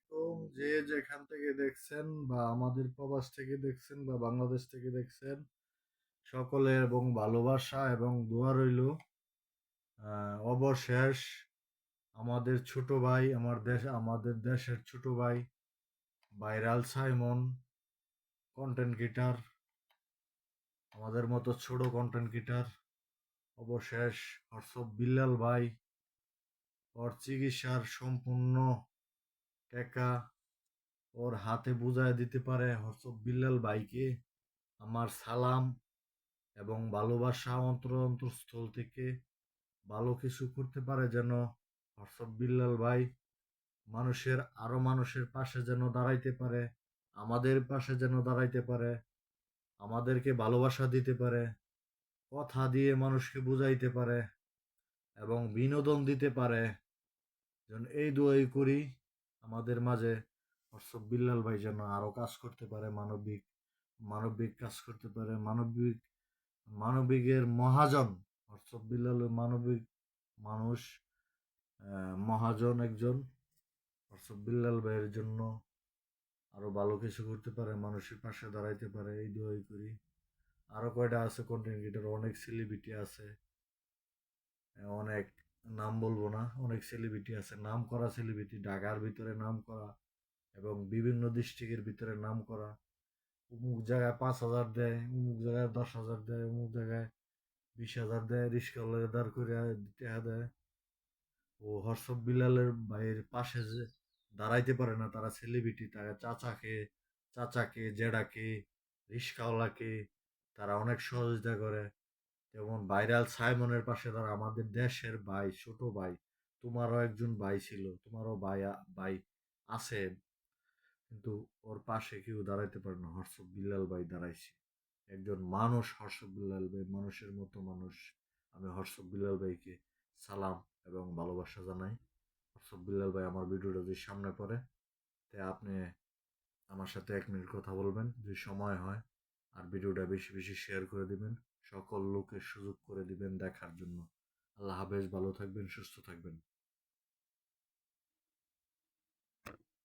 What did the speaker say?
আলাইকুম। যে যেখান থেকে দেখছেন বা আমাদের প্রবাস থেকে দেখছেন বা বাংলাদেশ থেকে দেখছেন, সকলের এবং ভালোবাসা এবং দোয়া রইল। অবশেষ আমাদের ছোট ভাই, আমাদের দেশের ছোট ভাই ভাইরাল সাইমন, কন্টেন্ট ক্রিয়েটার, আমাদের মতো ছোট কন্টেন্ট ক্রিয়েটার, অবশেষ হর্ষব বিল্লাল ভাই ওর চিকিৎসার সম্পূর্ণ টাকা ওর হাতে বুঝায় দিতে পারে। হর্ষব বিল্লাল ভাইকে আমার সালাম এবং ভালোবাসা অন্তরস্থল থেকে। ভালো কিছু করতে পারে যেন হর্ষব বিল্লাল ভাই মানুষের পাশে যেন দাঁড়াইতে পারে, আমাদের পাশে যেন দাঁড়াইতে পারে, আমাদেরকে ভালোবাসা দিতে পারে, কথা দিয়ে মানুষকে বুঝাইতে পারে এবং বিনোদন দিতে পারে। যেন এই দোয়াই করি আমাদের মাঝে হর্ষব বিল্লাল ভাই যেন আরো কাজ করতে পারে, মানবিক মানবিক কাজ করতে পারে, মানবিকের মহাজন হর্ষব বিল্লাল মানবিক মানুষ, মহাজন একজন। হর্ষব বিল্লাল ভাইয়ের জন্য আরো ভালো কিছু করতে পারে, মানুষের পাশে দাঁড়াইতে পারে, এই দোয়াই করি। আরো কয়টা আছে কন্টেন্ট ক্রিয়েটর, অনেক সেলিব্রিটি আছে, অনেক নাম বলবো না, অনেক সেলিব্রিটি আছে, নাম করা সেলিব্রিটি, ঢাকার ভিতরে নাম করা এবং বিভিন্ন ডিস্ট্রিক্টের ভিতরে নাম করা। অমুক জায়গায় 5,000 দেয়, অমুক জায়গায় 10,000 দেয়, অমুক জায়গায় 20,000 দেয়, রিস্কাওয়ালার দাঁড় করে টাকা দেয়। ও হর্ষব বিলালের ভাইয়ের পাশে যে দাঁড়াইতে পারে না, তারা সেলিব্রিটি, তারা চাচাকে জেডাকে রিস্কাওয়ালাকে তারা অনেক সহযোগিতা করে। যেমন ভাইরাল সাইমনের পাশে তারা আমাদের দেশের ভাই, ছোট ভাই। তোমারও একজন ভাই ছিল, তোমারও ভাই আছে, কিন্তু ওর পাশে কেউ দাঁড়াইতে পারে না, হর্ষব বিল্লাল ভাই দাঁড়াইছে। একজন মানুষ হর্ষব বিল্লাল ভাই, মানুষের মতো মানুষ। আমি হর্ষব বিল্লাল ভাইকে সালাম এবং ভালোবাসা জানাই। হর্ষব বিল্লাল ভাই আমার ভিডিওটা যদি সামনে পড়ে, তাই আপনি আমার সাথে 1 মিনিট কথা বলবেন যদি সময় হয়, আর ভিডিওটা বেশি বেশি শেয়ার করে দিবেন, সকল লোকের সুযোগ করে দিবেন দেখার জন্য। আল্লাহ হাফেজ, ভালো থাকবেন, সুস্থ থাকবেন।